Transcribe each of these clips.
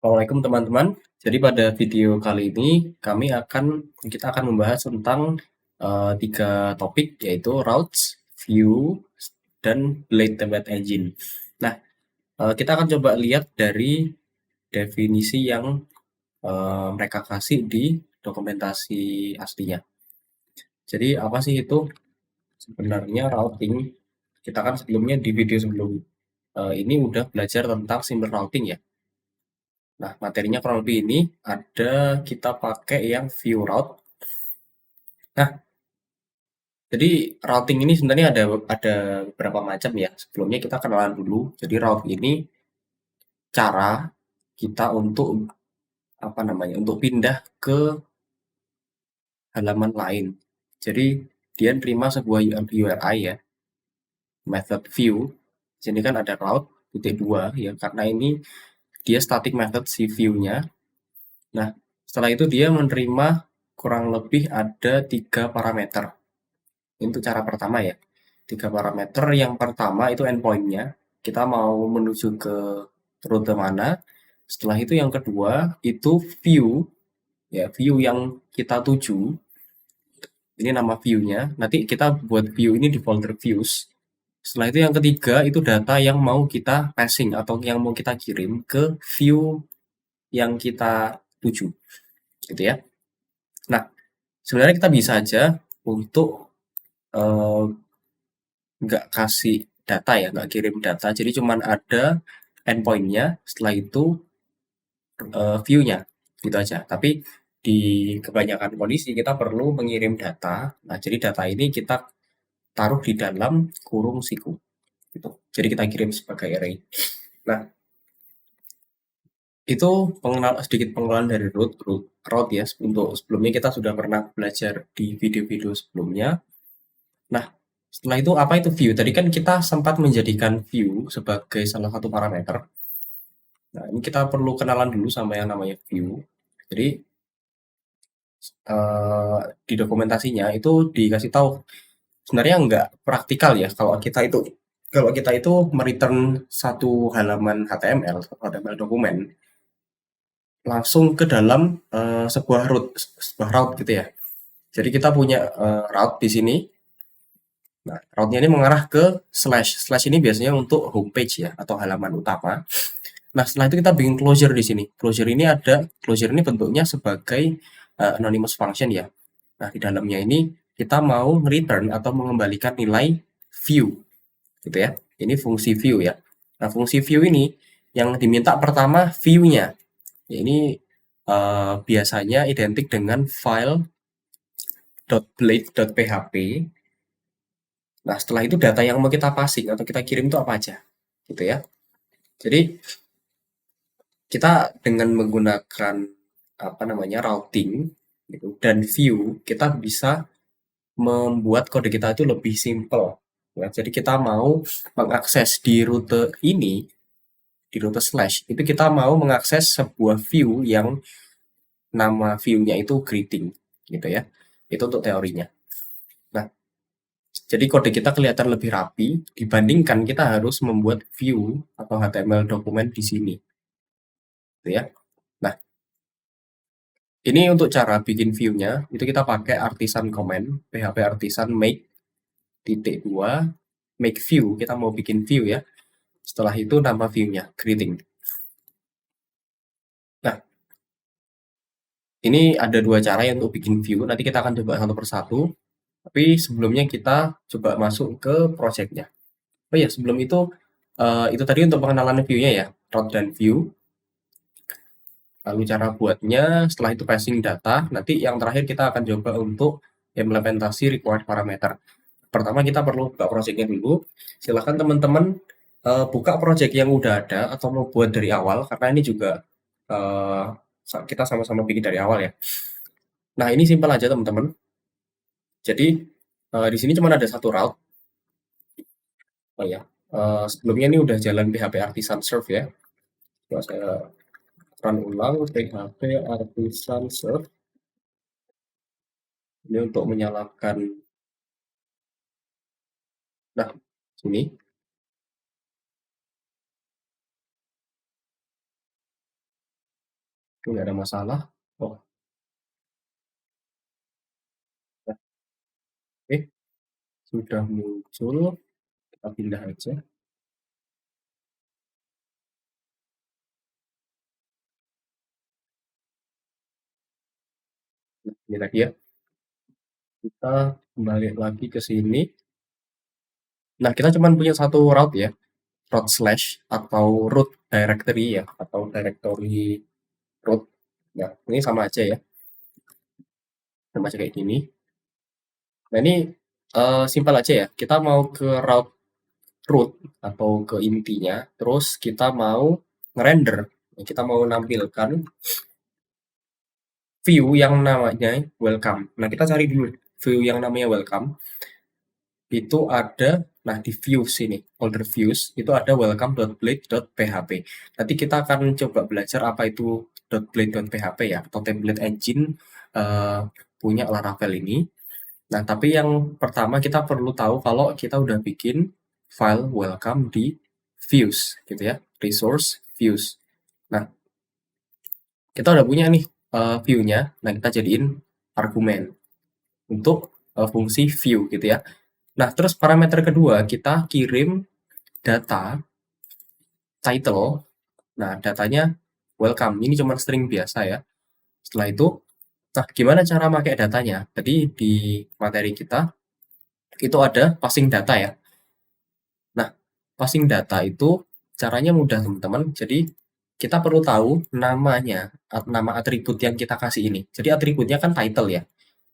Assalamualaikum teman-teman. Jadi pada video kali ini kita akan membahas tentang tiga topik yaitu routes, view, dan blade template engine. Nah, kita akan coba lihat dari definisi yang mereka kasih di dokumentasi aslinya. Jadi apa sih itu sebenarnya routing? Kita kan sebelumnya di video sebelum ini udah belajar tentang simple routing ya. Nah, materinya kurang lebih ini ada kita pakai yang view route. Nah, jadi routing ini sebenarnya ada beberapa macam ya. Sebelumnya kita kenalan dulu. Jadi route ini cara kita untuk apa namanya? Untuk pindah ke halaman lain. Jadi dia terima sebuah URI ya, method view. Di sini kan ada route titik dua ya karena ini dia static method si view-nya. Nah, setelah itu dia menerima kurang lebih ada tiga parameter. Itu cara pertama ya. Tiga parameter. Yang pertama itu endpoint-nya. Kita mau menuju ke rute mana. Setelah itu yang kedua itu view. Ya, view yang kita tuju. Ini nama view-nya. Nanti kita buat view ini di folder views. Setelah itu yang ketiga itu data yang mau kita passing atau yang mau kita kirim ke view yang kita tuju. Gitu ya. Nah, sebenarnya kita bisa aja untuk eh, nggak kasih data ya, nggak kirim data. Jadi cuman ada endpoint-nya, setelah itu view-nya, gitu aja. Tapi di kebanyakan kondisi kita perlu mengirim data. Nah, jadi data ini kita taruh di dalam kurung siku, gitu. Jadi kita kirim sebagai array. Nah, itu sedikit pengenalan dari route ya. Untuk sebelumnya kita sudah pernah belajar di video-video sebelumnya. Nah, setelah itu apa itu view? Tadi kan kita sempat menjadikan view sebagai salah satu parameter. Nah, ini kita perlu kenalan dulu sama yang namanya view. Jadi di dokumentasinya itu dikasih tahu sebenarnya nggak praktikal ya kalau kita itu mereturn satu halaman HTML atau HTML dokumen langsung ke dalam sebuah route gitu ya. Jadi kita punya route di sini. Nah, route-nya ini mengarah ke slash. Slash ini biasanya untuk homepage ya atau halaman utama. Nah, setelah itu kita bikin closure di sini. Closure ini bentuknya sebagai anonymous function ya. Nah, di dalamnya ini kita mau return atau mengembalikan nilai view gitu ya. Ini fungsi view ya. Nah, fungsi view ini yang diminta pertama view-nya. Ini biasanya identik dengan file.blade.php. Nah, setelah itu data yang mau kita passing atau kita kirim itu apa aja gitu ya. Jadi kita dengan menggunakan apa namanya routing gitu, dan view kita bisa membuat kode kita itu lebih simple ya. Jadi kita mau mengakses di rute ini di rute slash itu kita mau mengakses sebuah view yang nama view-nya itu greeting gitu ya. Itu untuk teorinya. Nah, jadi kode kita kelihatan lebih rapi dibandingkan kita harus membuat view atau HTML dokumen di sini gitu ya. Nah, ini untuk cara bikin view-nya, itu kita pakai artisan command, PHP artisan make titik dua, make view, kita mau bikin view ya. Setelah itu nama view-nya, greeting. Nah, ini ada dua cara ya untuk bikin view, nanti kita akan coba satu persatu. Tapi sebelumnya kita coba masuk ke project-nya. Oh ya, sebelum itu tadi untuk pengenalan view-nya ya, route dan view. Lalu cara buatnya, setelah itu passing data, nanti yang terakhir kita akan coba untuk implementasi required parameter. Pertama kita perlu buka project-nya dulu. Silahkan teman-teman buka project yang udah ada atau mau buat dari awal, karena ini juga eh, kita sama-sama bikin dari awal ya. Nah ini simpel aja teman-teman. Jadi di sini cuma ada satu route. Oh ya, sebelumnya ini udah jalan PHP Artisan Serve ya. Coba saya run ulang PHP Artisan Serve. Ini untuk menyalakan. Nah, sini. nggak ada masalah. Oh, oke, sudah muncul. Kita pindah aja. Nah, ini tadi ya. Kita kembali lagi ke sini. Nah, kita cuma punya satu route ya, route slash atau root directory ya, atau directory root. Nah, ini sama aja ya, sama aja kayak gini. Nah, ini simpel aja ya. Kita mau ke route root atau ke intinya, terus kita mau ngerender. Kita mau nampilkan view yang namanya welcome. Nah, kita cari dulu view yang namanya welcome. Itu ada, nah di views ini, folder views, itu ada welcome.blade.php. Nanti kita akan coba belajar apa itu .blade.php ya, atau template engine punya Laravel ini. Nah, tapi yang pertama kita perlu tahu kalau kita udah bikin file welcome di views, gitu ya, resource views. Nah, kita udah punya nih view-nya, nah kita jadiin argumen untuk fungsi view gitu ya. Nah, terus parameter kedua, kita kirim data title. Nah, datanya welcome. Ini cuma string biasa ya. Setelah itu, nah gimana cara pakai datanya? Jadi di materi kita, itu ada passing data ya. Nah, passing data itu caranya mudah teman-teman. Jadi, kita perlu tahu namanya, nama atribut yang kita kasih ini. Jadi atributnya kan title ya.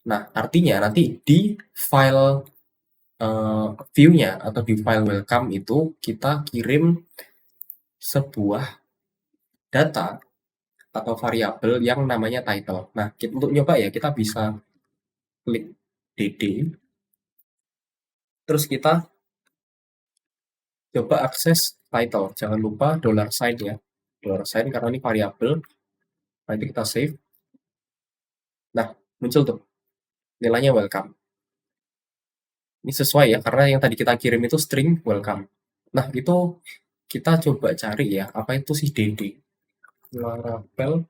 Nah, artinya nanti di file view-nya atau di file welcome itu kita kirim sebuah data atau variabel yang namanya title. Nah, untuk nyoba ya kita bisa klik dd, terus kita coba akses title. Jangan lupa $sign ya, $sign karena ini variabel. Nanti kita save. Nah, muncul tuh nilainya welcome. Ini sesuai ya, karena yang tadi kita kirim itu string welcome. Nah, itu kita coba cari ya, apa itu si dd. Laravel.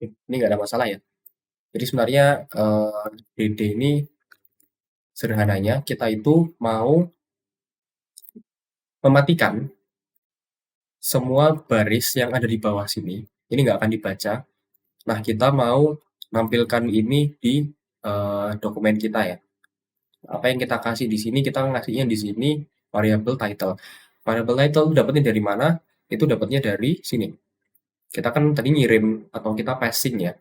Ini nggak ada masalah ya. Jadi sebenarnya dd ini sederhananya kita itu mau mematikan semua baris yang ada di bawah sini. Ini nggak akan dibaca. Nah, kita mau nampilkan ini di dokumen kita ya. Apa yang kita kasih di sini, kita ngasihnya di sini variable title. Variable title dapatnya dari mana? Itu dapatnya dari sini. Kita kan tadi ngirim atau kita passing ya,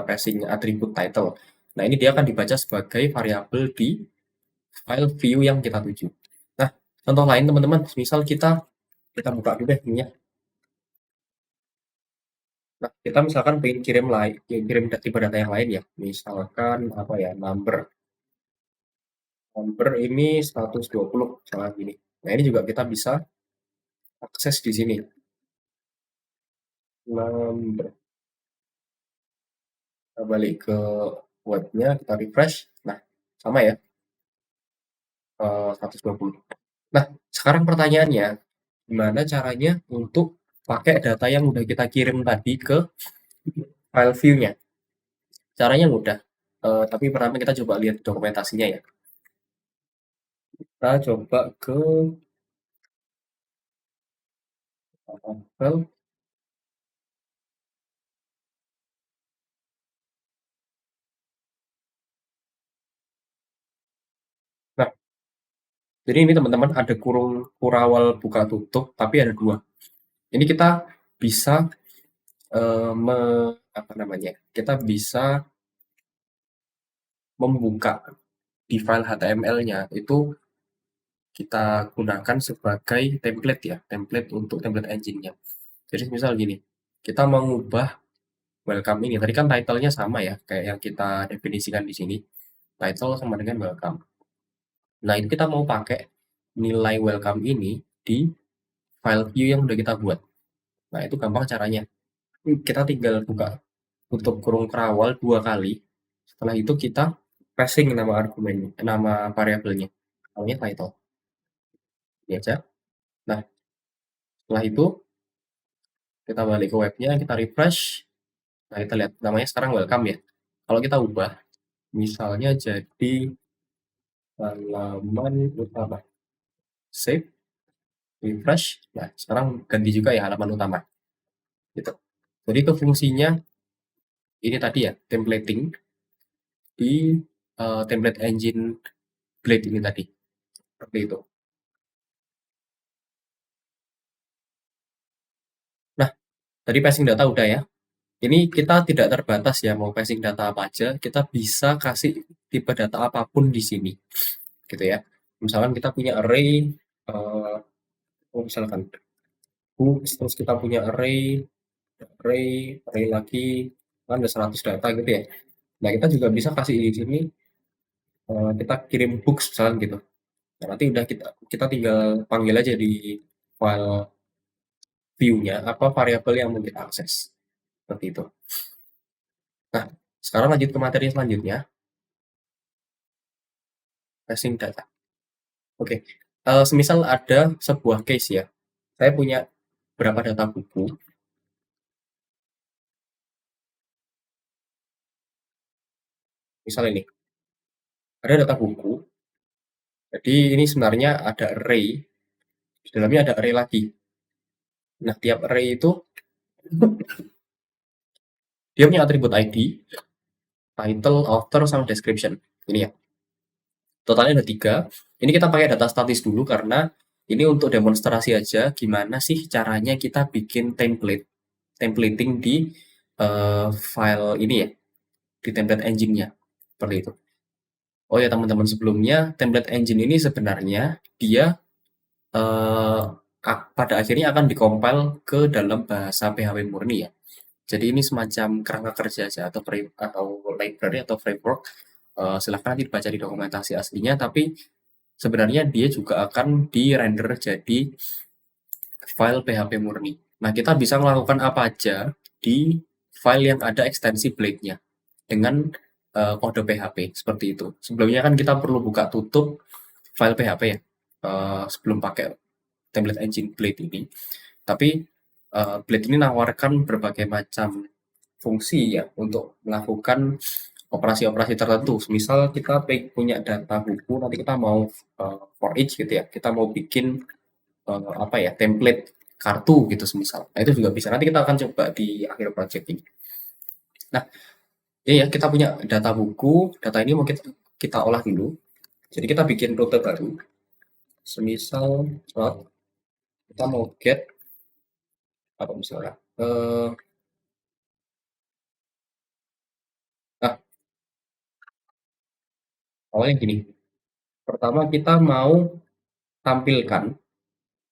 passing atribut title. Nah, ini dia akan dibaca sebagai variabel di file view yang kita tuju. Nah, contoh lain teman-teman, misal kita buka dulu deh ini ya. Nah, kita misalkan pengen kirim tipe data yang lain ya. Misalkan apa ya, number. Number ini 120 misalnya gini. Nah, ini juga kita bisa akses di sini. Number. Kita balik ke webnya, kita refresh. Nah, sama ya, 120. Nah, sekarang pertanyaannya, gimana caranya untuk pakai data yang udah kita kirim tadi ke file view-nya? Caranya mudah, tapi pertama kita coba lihat dokumentasinya ya. Kita coba ke file. Nah, jadi ini teman-teman ada kurung kurawal buka tutup, tapi ada dua. Ini kita bisa apa namanya? Kita bisa membuka di file HTML-nya itu kita gunakan sebagai template ya, template untuk template engine-nya. Jadi misal gini, kita mau mengubah welcome ini. Tadi kan title-nya sama ya, kayak yang kita definisikan di sini. Title sama dengan welcome. Nah, ini kita mau pakai nilai welcome ini di file view yang udah kita buat. Nah, itu gampang caranya. Kita tinggal buka tutup kurung kerawal 2 kali. Setelah itu kita passing nama argumennya, nama variabelnya. namanya title. Ini aja. Nah, setelah itu kita balik ke webnya, kita refresh. Nah, kita lihat namanya sekarang welcome ya. Kalau kita ubah, misalnya jadi halaman utama. Save, refresh. Nah, sekarang ganti juga ya halaman utama. Gitu. Jadi itu fungsinya ini tadi ya, templating di template engine Blade ini tadi. Seperti itu. Nah, tadi passing data udah ya. Ini kita tidak terbatas ya mau passing data apa aja, kita bisa kasih tipe data apapun di sini, gitu ya. Misalkan kita punya array, eh, misalkan books, terus kita punya array lagi, kan ada 100 data gitu ya. Nah, kita juga bisa kasih di sini, kita kirim books misalkan gitu. Nah, nanti udah kita tinggal panggil aja di file view-nya apa variabel yang mau kita akses. Seperti itu. Nah, sekarang lanjut ke materi selanjutnya, passing data. Oke, semisal ada sebuah case ya, saya punya berapa data buku, misal ini, ada data buku, jadi ini sebenarnya ada array, di dalamnya ada array lagi. Nah, tiap array itu dia punya atribut ID, title, author, sama description. Ini ya, totalnya ada 3. Ini kita pakai data statis dulu karena ini untuk demonstrasi aja gimana sih caranya kita bikin templating di file ini ya, di template engine-nya. Seperti itu. Oh ya teman-teman, sebelumnya template engine ini sebenarnya dia eh, pada akhirnya akan dikompil ke dalam bahasa PHP murni ya. Jadi ini semacam kerangka kerja aja atau library atau framework. Silahkan nanti dibaca di dokumentasi aslinya, tapi sebenarnya dia juga akan di-render jadi file PHP murni. Nah, kita bisa melakukan apa aja di file yang ada ekstensi blade-nya dengan kode PHP seperti itu. Sebelumnya kan kita perlu buka tutup file PHP ya, sebelum pakai template engine Blade ini. Tapi Blade ini menawarkan berbagai macam fungsi ya untuk melakukan operasi-operasi tertentu. Misal kita punya data buku, nanti kita mau for each gitu ya, kita mau bikin apa ya, template kartu gitu semisal. Nah, itu juga bisa. Nanti kita akan coba di akhir project ini. Nah, ya kita punya data buku, data ini mau kita olah dulu. Jadi kita bikin rute baru. Semisal kita mau get apa misalnya. Nah, awalnya gini. Pertama kita mau tampilkan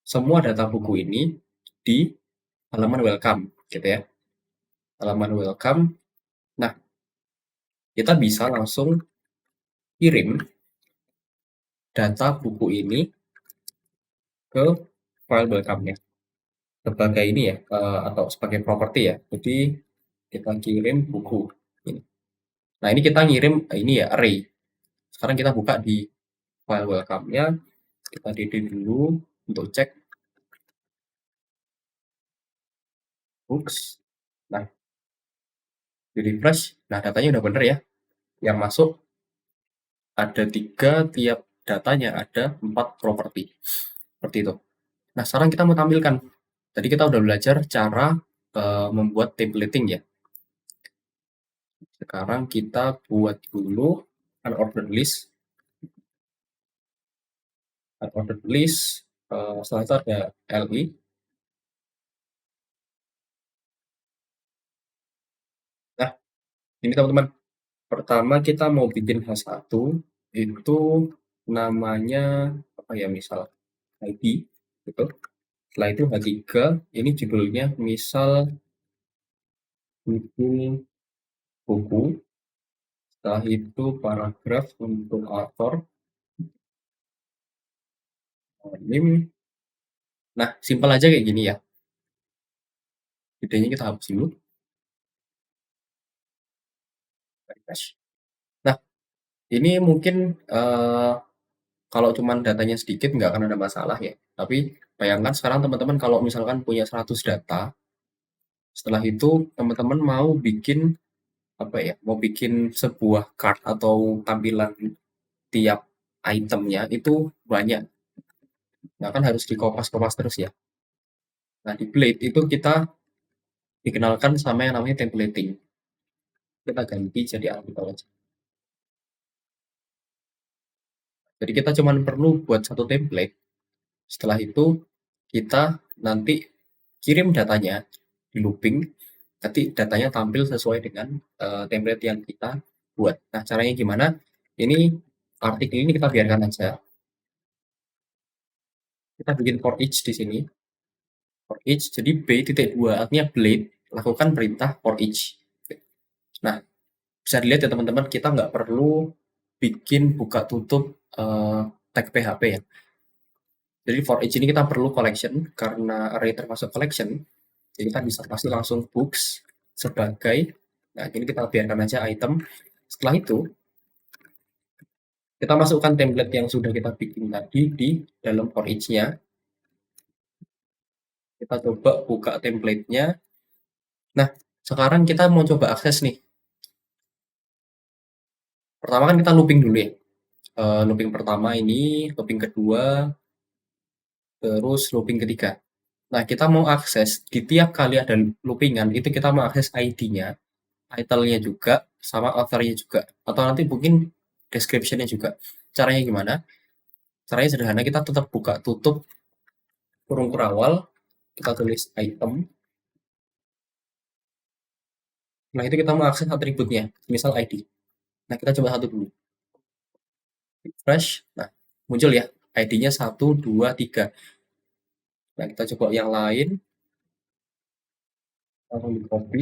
semua data buku ini di halaman welcome, gitu ya. Halaman welcome. Nah, kita bisa langsung kirim data buku ini ke file welcome-nya sebagai ini ya, atau sebagai properti ya. Jadi kita kirim buku ini. Nah, ini kita ngirim ini ya array. Sekarang kita buka di file welcome-nya, kita delete dulu untuk cek books. Nah, di refresh, nah datanya udah bener ya. Yang masuk ada 3, tiap datanya ada 4 properti. Seperti itu. Nah, sekarang kita mau tampilkan. Tadi kita udah belajar cara membuat templating ya. Sekarang kita buat dulu unordered list. Unordered list, setelah itu ada li. Nah, ini teman-teman. Pertama kita mau bikin H1, itu namanya apa ya, misal ID gitu. Setelah itu H3, ini judulnya misal judul buku. Setelah itu paragraf untuk author, name. Nah, simpel aja kayak gini ya. Gedenya kita hapus dulu. Refresh. Nah, ini mungkin Kalau cuman datanya sedikit nggak akan ada masalah ya. Tapi bayangkan sekarang teman-teman kalau misalkan punya 100 data, setelah itu teman-teman mau bikin apa ya, mau bikin sebuah card atau tampilan tiap itemnya itu banyak. Nah kan harus dikopas-kopas terus ya. Nah di Blade itu kita dikenalkan sama yang namanya templating. Kita ganti jadi artikel aja. Jadi kita cuma perlu buat satu template. Setelah itu kita nanti kirim datanya di looping. Nanti datanya tampil sesuai dengan template yang kita buat. Nah caranya gimana? Ini artikel ini kita biarkan aja. Kita bikin for each di sini. For each. Jadi B.2 artinya blade. Lakukan perintah for each. Nah, bisa dilihat ya teman-teman, kita nggak perlu bikin buka tutup tag PHP ya. Jadi for each ini kita perlu collection karena array termasuk collection. Jadi kita bisa pasti langsung books sebagai, nah ini kita biarkan aja item. Setelah itu kita masukkan template yang sudah kita bikin tadi di dalam for each-nya. Kita coba buka template-nya. Nah, sekarang kita mau coba akses nih. Pertama kan kita looping dulu ya. Looping pertama ini, looping kedua, terus looping ketiga. Nah, kita mau akses di tiap kali ada loopingan itu kita mau akses ID-nya, title-nya juga, sama author-nya juga. Atau nanti mungkin description-nya juga. Caranya gimana? Caranya sederhana, kita tetap buka tutup kurung kurawal, kita tulis item. Nah, itu kita mau akses atributnya, misal ID. Nah, kita coba satu dulu. Refresh. Nah, muncul ya. ID-nya 1, 2, 3. Nah, kita coba yang lain. Langsung di copy.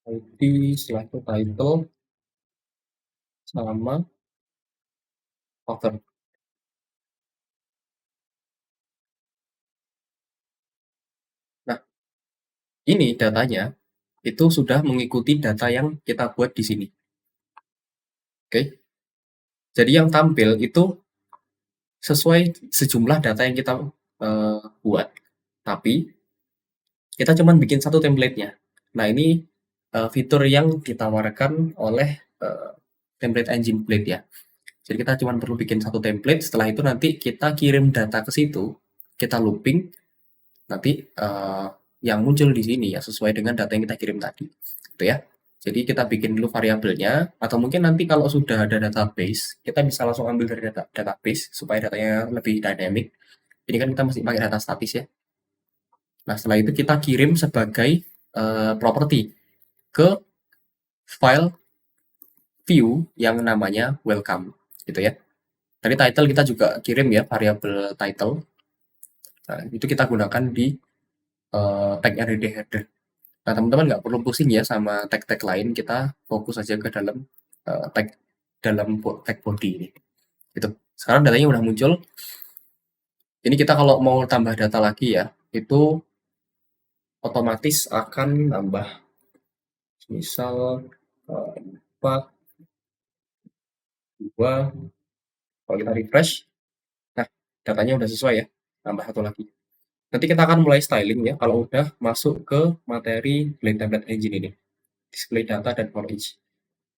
ID, setelah itu title, sama author. Nah, ini datanya itu sudah mengikuti data yang kita buat di sini. Oke. Jadi yang tampil itu sesuai sejumlah data yang kita buat. Tapi kita cuma bikin satu template-nya. Nah, ini fitur yang ditawarkan oleh template engine Blade ya. Jadi kita cuma perlu bikin satu template, setelah itu nanti kita kirim data ke situ, kita looping, nanti yang muncul di sini ya sesuai dengan data yang kita kirim tadi. Gitu ya. Jadi kita bikin dulu variabelnya, atau mungkin nanti kalau sudah ada database, kita bisa langsung ambil dari database supaya datanya lebih dynamic. Ini kan kita masih pakai data statis ya. Nah, setelah itu kita kirim sebagai property ke file view yang namanya welcome, gitu ya. Tadi title kita juga kirim ya, variabel title. Nah, itu kita gunakan di tag everyday header. Nah, teman-teman nggak perlu pusing ya sama tag-tag lain, kita fokus aja ke dalam tag tag body ini. Gitu. Sekarang datanya udah muncul. Ini kita kalau mau tambah data lagi ya, itu otomatis akan nambah. Misal 4, 2, kalau kita refresh, nah datanya udah sesuai ya, tambah satu lagi. Nanti kita akan mulai styling ya, kalau udah masuk ke materi Blade Template Engine ini, display data dan for each.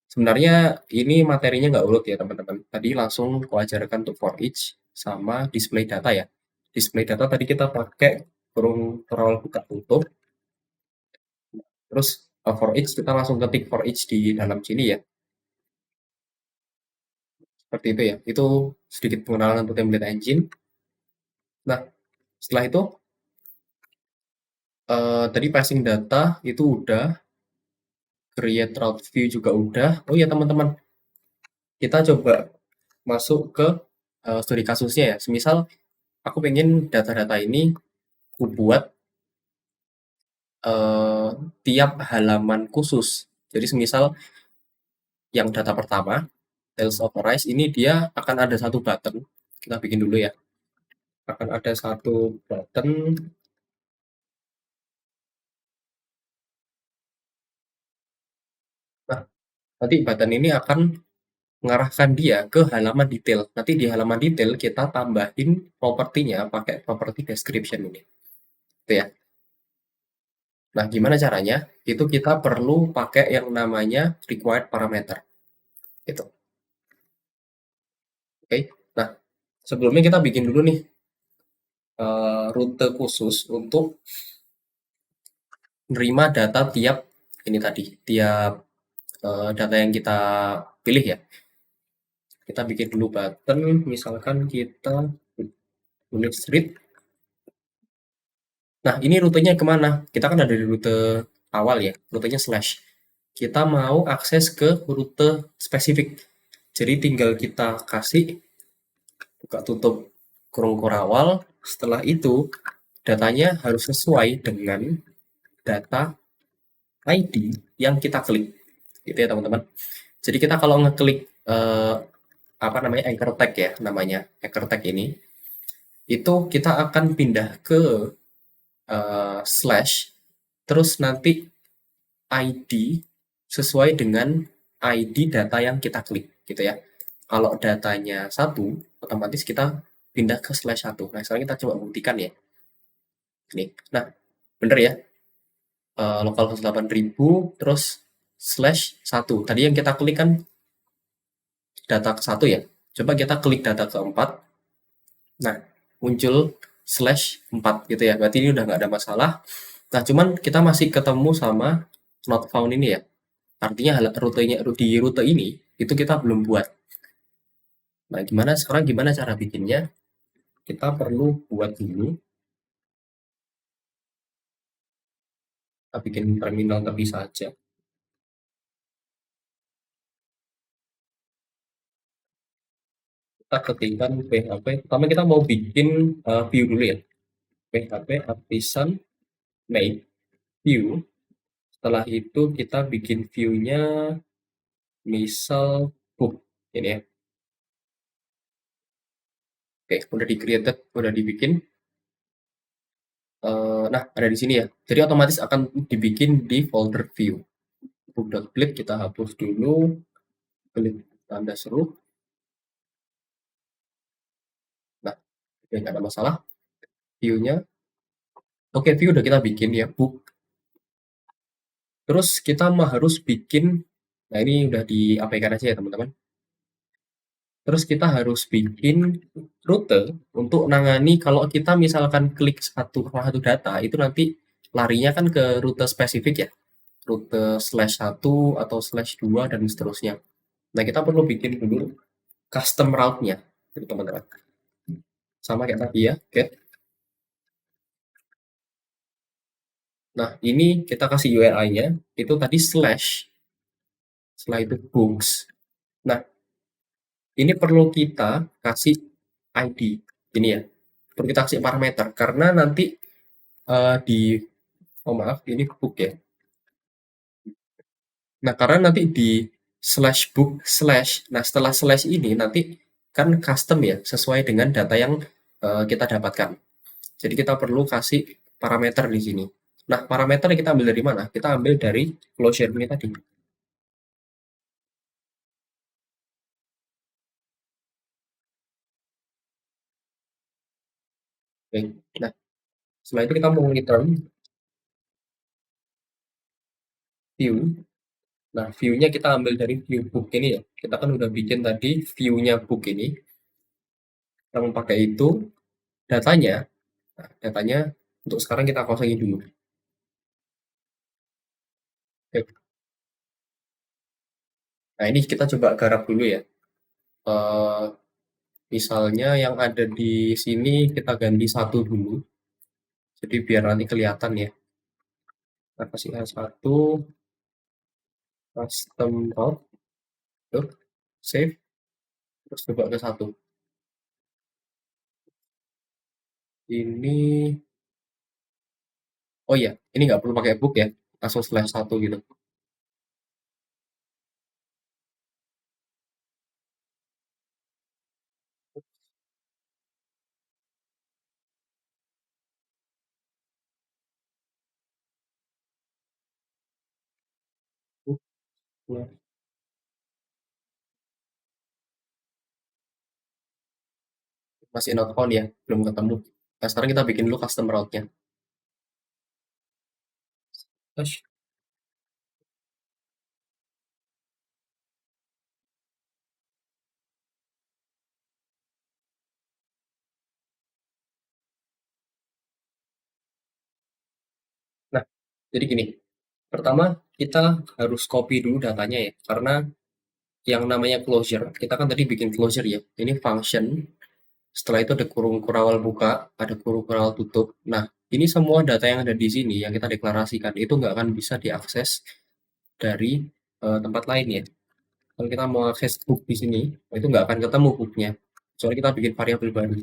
Sebenarnya ini materinya nggak urut ya teman-teman. Tadi langsung kuajarkan untuk for each sama display data ya. Display data tadi kita pakai kurung terowal buka tutup. Terus for each kita langsung ketik for each di dalam sini ya. Seperti itu ya. Itu sedikit pengenalan untuk template engine. Nah, setelah itu tadi passing data itu udah, create route view juga udah. Oh ya teman-teman, kita coba masuk ke studi kasusnya ya. Semisal aku pengen data-data ini aku buat tiap halaman khusus. Jadi semisal yang data pertama, Tales of Arise ini dia akan ada satu button. Kita bikin dulu ya. Akan ada satu button. Nah, Nanti button ini akan mengarahkan dia ke halaman detail. Nanti di halaman detail kita tambahin propertinya pakai properti description ini. Itu ya. Nah, gimana caranya? Itu kita perlu pakai yang namanya required parameter. Gitu. Oke. Nah, sebelumnya kita bikin dulu nih rute khusus untuk menerima data tiap ini tadi, tiap data yang kita pilih ya. Kita bikin dulu button, misalkan kita tulis read. Nah, ini rutenya kemana? Kita kan ada di rute awal ya, rutenya slash. Kita mau akses ke rute spesifik. Jadi tinggal kita kasih buka tutup kurung awal. Setelah itu datanya harus sesuai dengan data ID yang kita klik. Gitu ya teman-teman. Jadi kita kalau ngeklik apa namanya anchor tag ya namanya anchor tag ini itu kita akan pindah ke slash terus nanti ID sesuai dengan ID data yang kita klik gitu ya. Kalau datanya satu, otomatis kita pindah ke slash satu. Nah, sekarang kita coba buktikan ya. Ini. Nah, bener ya. Localhost 8000 terus slash satu. Tadi yang kita klik kan data ke satu ya. Coba kita klik data keempat. Nah, muncul slash 4 gitu ya. Berarti ini udah nggak ada masalah. Nah, cuman kita masih ketemu sama not found ini ya. Artinya rutenya di rute ini itu kita belum buat. Nah, gimana cara bikinnya? Kita perlu buat dulu, kita bikin terminal terpisah aja. Kita ketikkan PHP. Pertama kita mau bikin view dulu ya. PHP artisan make view. Setelah itu kita bikin view-nya misal book ini ya. Oke, udah di created, udah dibikin. Nah, ada di sini ya. Jadi otomatis akan dibikin di folder view. Book.klik kita hapus dulu, klik tanda seru. Nah, oke, nggak ada masalah. View-nya, oke, view udah kita bikin ya, book. Terus kita harus bikin, nah ini udah diabaikan aja ya teman-teman. Terus kita harus bikin rute untuk nangani kalau kita misalkan klik satu data, itu nanti larinya kan ke rute spesifik ya. Rute slash satu atau slash 2 dan seterusnya. Nah, kita perlu bikin dulu custom route-nya, gitu teman-teman. Sama kayak tadi ya, get. Nah, ini kita kasih URI-nya, itu tadi slash, setelah itu books. Nah, ini perlu kita kasih ID, ini ya, perlu kita kasih parameter, karena nanti di, oh maaf, ini book ya. Nah, karena nanti di slash book slash, nah setelah slash ini nanti kan custom ya, sesuai dengan data yang kita dapatkan. Jadi kita perlu kasih parameter di sini. Nah, parameter kita ambil dari mana? Kita ambil dari closure ini tadi. Oke. Nah, setelah itu kita mau return view. Nah, view-nya kita ambil dari view book ini ya. Kita kan udah bikin tadi view-nya book ini. Kita mau pakai itu. Datanya, nah, datanya untuk sekarang kita kosongin dulu. Oke. Nah, ini kita coba garap dulu ya. Eh, misalnya yang ada di sini kita ganti satu dulu. Jadi biar nanti kelihatan ya. Kita kasih H1, custom route, tuh, save, terus coba ke satu. Ini, oh iya, ini nggak perlu pakai book ya, langsung slash satu gitu. Book, ya. masih not found ya, belum ketemu. Nah, sekarang kita bikin dulu custom route-nya. Terus, nah, jadi gini, pertama kita harus copy dulu datanya ya, karena yang namanya closure, kita kan tadi bikin closure ya, ini function, setelah itu ada kurung kurawal buka, ada kurung kurawal tutup. Nah, ini semua data yang ada di sini yang kita deklarasikan itu nggak akan bisa diakses dari tempat lain ya. Kalau kita mau akses hook di sini, itu nggak akan ketemu hooknya. Soalnya kita bikin variabel baru.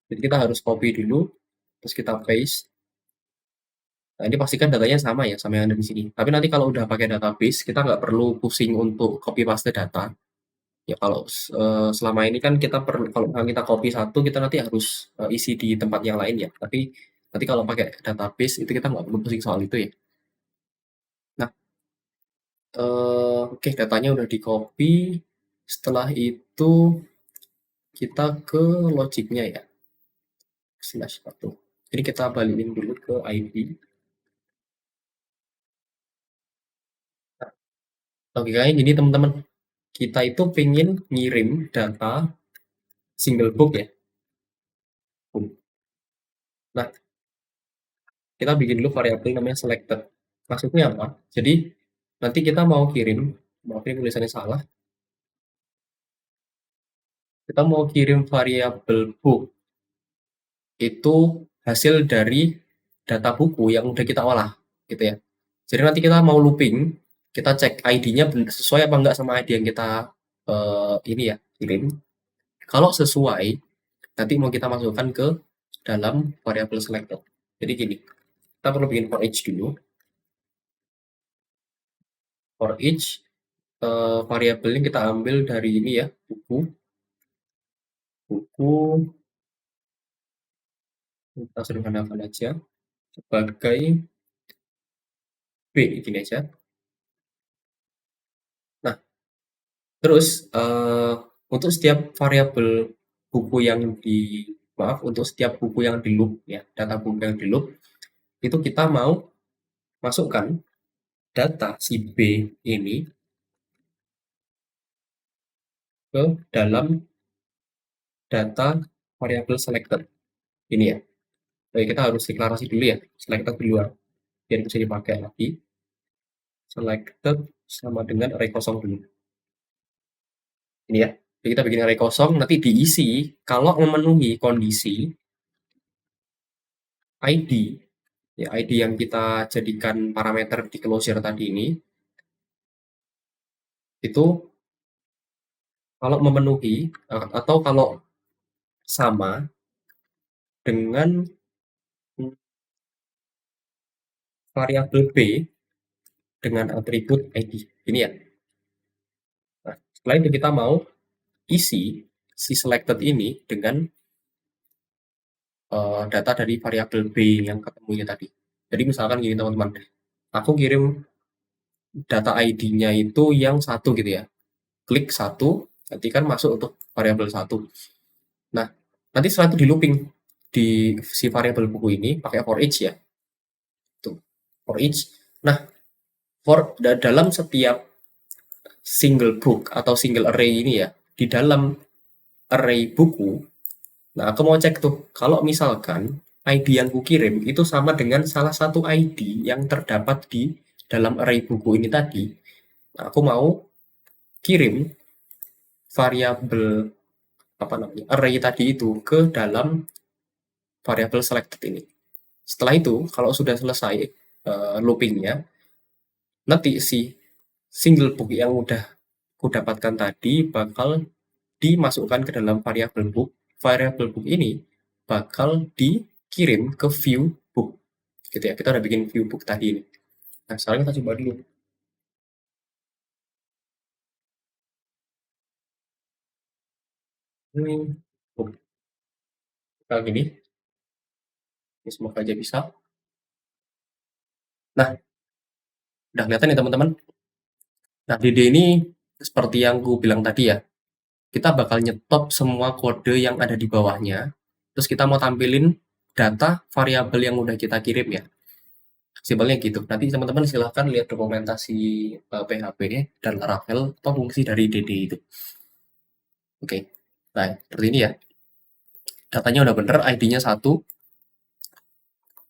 Jadi kita harus copy dulu, terus kita paste. Nah, ini pastikan datanya sama ya, sama yang ada di sini. Tapi nanti kalau udah pakai database, kita nggak perlu pusing untuk copy paste data. Ya kalau selama ini kan kita perlu, kalau kita copy satu, kita nanti harus isi di tempat yang lain ya. Tapi nanti kalau pakai database itu kita nggak perlu pusing soal itu ya. Nah, oke, datanya udah di copy. Setelah itu kita ke logiknya ya. Slash satu. Jadi kita balikin dulu ke ID. Nah, logikanya gini teman-teman. Kita itu pengen ngirim data single book ya. Nah, kita bikin dulu variabel namanya selected. Maksudnya apa? Jadi nanti kita mau kirim, maaf ini tulisannya salah, kita mau kirim variabel book itu hasil dari data buku yang udah kita olah, gitu ya. Jadi nanti kita mau looping, kita cek ID-nya sesuai apa enggak sama ID yang kita ini ya kirim. Kalau sesuai, nanti mau kita masukkan ke dalam variabel selected. Jadi gini, kita perlu bikin for each dulu. For each variabelnya kita ambil dari ini ya, buku. Buku kita sederhanakan aja sebagai B gini aja. Nah, terus untuk setiap variabel buku yang di maaf, untuk setiap buku yang di loop ya, data buku yang di loop itu kita mau masukkan data si B ini ke dalam data variabel selected. Ini ya. Jadi kita harus deklarasi dulu ya, selected duluan biar bisa dipakai lagi. Selected sama dengan array kosong dulu. Ini ya. Jadi kita bikin array kosong, nanti diisi kalau memenuhi kondisi ID, ya ID yang kita jadikan parameter di closure tadi ini, itu kalau memenuhi atau kalau sama dengan variabel B dengan atribut ID. Ini ya. Nah, setelah itu kita mau isi si selected ini dengan data dari variabel B yang ketemunya tadi. Jadi misalkan gini teman-teman, aku kirim data ID-nya itu yang satu gitu ya. Klik satu, nanti kan masuk untuk variabel satu. Nah, nanti setelah itu di looping di si variabel buku ini pakai for each ya. Tuh, for each. Nah, dalam setiap single book atau single array ini ya, di dalam array buku, nah aku mau cek tuh, kalau misalkan ID yang kukirim itu sama dengan salah satu ID yang terdapat di dalam array buku ini tadi, nah, aku mau kirim variabel apa namanya array tadi itu ke dalam variabel selected ini. Setelah itu, kalau sudah selesai loopingnya, nanti si single book yang udah ku dapatkan tadi bakal dimasukkan ke dalam variabel book. Variabel book ini bakal dikirim ke view book. Gitu ya, kita udah bikin view book tadi ini. Nah, sekarang kita coba dulu. Ini book. Kayak gini, ini semoga aja bisa. Nah, udah kelihatan ya teman-teman. Nah, DD ini seperti yang gue bilang tadi ya, kita bakal nyetop semua kode yang ada di bawahnya, terus kita mau tampilin data variabel yang udah kita kirim ya. Simpelnya gitu. Nanti teman-teman silahkan lihat dokumentasi PHP dan Laravel atau fungsi dari DD itu. Oke. Nah, seperti ini ya. Datanya udah bener, ID-nya 1.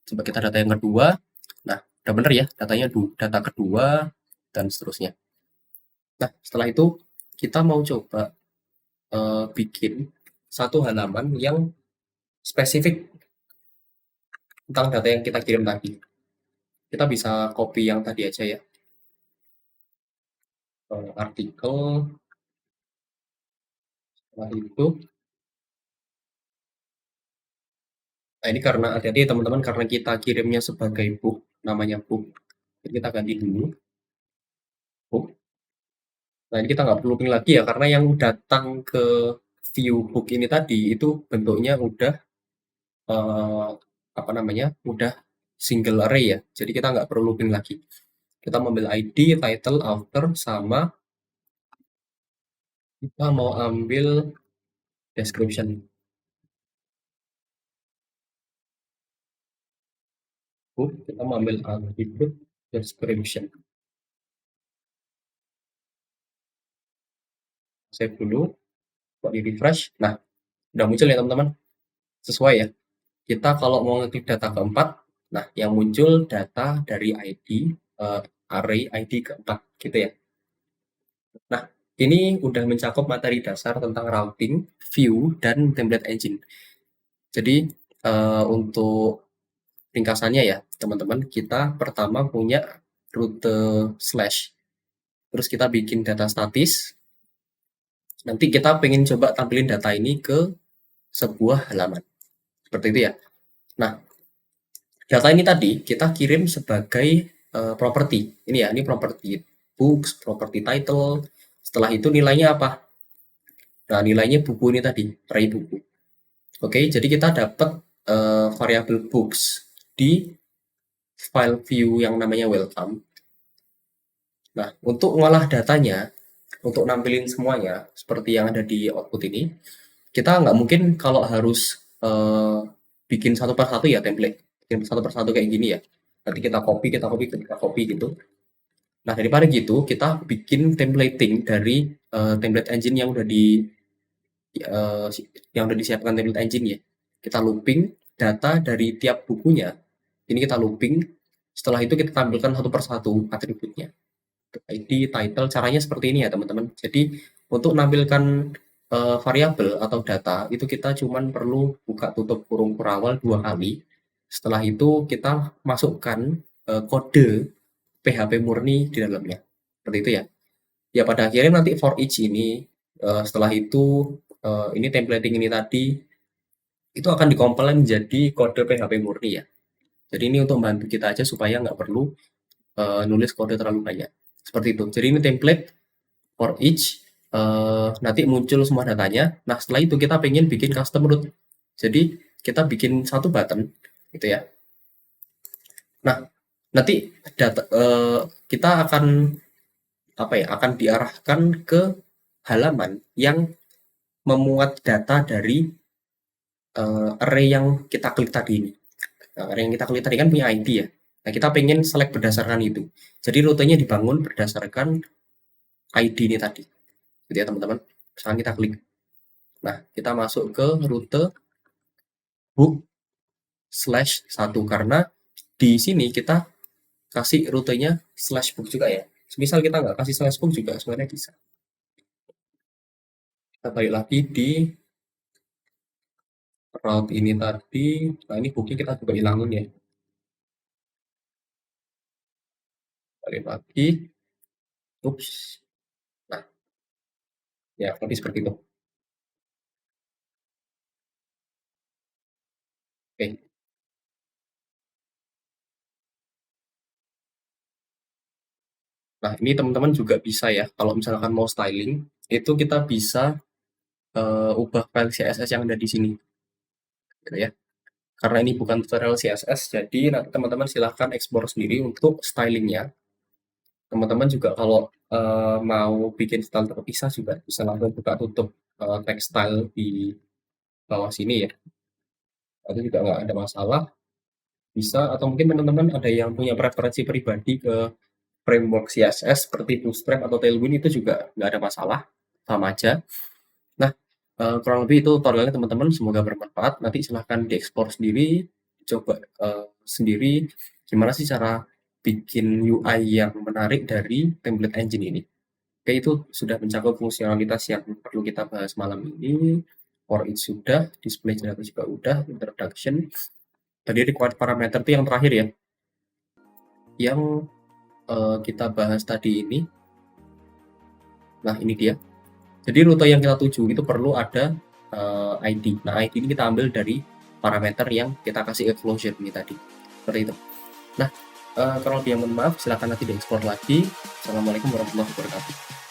Coba kita data yang kedua. Nah, udah bener ya, datanya data kedua dan seterusnya. Nah, setelah itu kita mau coba bikin satu halaman yang spesifik tentang data yang kita kirim tadi. Kita bisa copy yang tadi aja ya. Artikel, setelah itu. Nah, ini karena hati-hati teman-teman, karena kita kirimnya sebagai book, namanya book. Jadi kita ganti dulu, book. Nah, ini kita nggak perlu link lagi ya, karena yang datang ke view book ini tadi, itu bentuknya udah, eh, apa namanya, udah single array ya. Jadi kita nggak perlu looping lagi. Kita ambil ID, title, author, sama kita mau ambil description. Book, kita mau ambil attribute description. Save dulu, kok di refresh. Nah, udah muncul ya teman-teman. Sesuai ya. Kita kalau mau ngetik data keempat, nah yang muncul data dari ID, array ID keempat gitu ya. Nah, ini udah mencakup materi dasar tentang routing, view, dan template engine. Jadi untuk ringkasannya ya teman-teman, kita pertama punya rute slash, terus kita bikin data statis. Nanti kita pengen coba tampilin data ini ke sebuah halaman. Seperti itu ya. Nah, data ini tadi kita kirim sebagai properti. Ini ya, ini properti books, properti title. Setelah itu nilainya apa? Nah, nilainya buku ini tadi, array buku. Oke, jadi kita dapat variabel books di file view yang namanya welcome. Nah, untuk ngolah datanya, untuk nampilin semuanya, seperti yang ada di output ini, kita nggak mungkin kalau harus bikin satu per satu ya template. Bikin satu per satu kayak gini ya. Nanti kita copy gitu. Nah, daripada gitu, kita bikin templating dari template engine yang udah eh, disiapkan template engine ya. Kita looping data dari tiap bukunya. Ini kita looping. Setelah itu kita tampilkan satu per satu atributnya. ID, title, caranya seperti ini ya teman-teman. Jadi untuk menampilkan variabel atau data itu kita cuman perlu buka tutup kurung kurawal 2 kali. Setelah itu kita masukkan kode PHP murni di dalamnya. Seperti itu ya. Ya pada akhirnya nanti for each ini setelah itu ini templating ini tadi itu akan dikompil menjadi kode PHP murni ya. Jadi ini untuk membantu kita aja supaya nggak perlu nulis kode terlalu banyak. Seperti itu. Jadi ini template for each, nanti muncul semua datanya. Nah, setelah itu kita pengen bikin custom route. Jadi kita bikin satu button gitu ya. Nah, nanti kita akan akan diarahkan ke halaman yang memuat data dari array yang kita klik tadi ini. Nah, array yang kita klik tadi kan punya ID ya. Nah, kita pengen select berdasarkan itu. Jadi rutenya dibangun berdasarkan ID ini tadi. Gitu ya teman-teman. Misalkan kita klik. Nah, kita masuk ke rute book /1 karena di sini kita kasih rutenya /book juga ya. Misal kita nggak kasih /book juga sebenarnya bisa. Kita balik lagi di route ini tadi. Nah, ini booknya kita juga hilangin ya. Balik lagi. Ups. Nah, ya lebih seperti itu. Oke. Nah, ini teman-teman juga bisa ya, kalau misalkan mau styling, itu kita bisa ubah file CSS yang ada di sini. Gitu ya. Karena ini bukan tutorial CSS, jadi nanti teman-teman silahkan ekspor sendiri untuk stylingnya. Teman-teman juga kalau mau bikin style terpisah juga bisa langsung buka tutup text style di bawah sini ya. Itu juga nggak ada masalah. Bisa atau mungkin teman-teman ada yang punya preferensi pribadi ke framework CSS seperti Bootstrap atau Tailwind itu juga nggak ada masalah, sama aja. Nah, kurang lebih itu tutorialnya teman-teman, semoga bermanfaat. Nanti silahkan diekspor sendiri, coba sendiri gimana sih cara bikin UI yang menarik dari template engine ini. Oke, itu sudah mencakup fungsionalitas yang perlu kita bahas malam ini. For each sudah, display generator juga udah, introduction. Tadi required parameter itu yang terakhir ya, yang kita bahas tadi ini. Nah, ini dia. Jadi rute yang kita tuju itu perlu ada ID. Nah, ID ini kita ambil dari parameter yang kita kasih ke closure ini tadi. Seperti itu. Nah, kalau lebih yang mohon maaf, silakan nanti diekspor lagi. Assalamualaikum warahmatullahi wabarakatuh.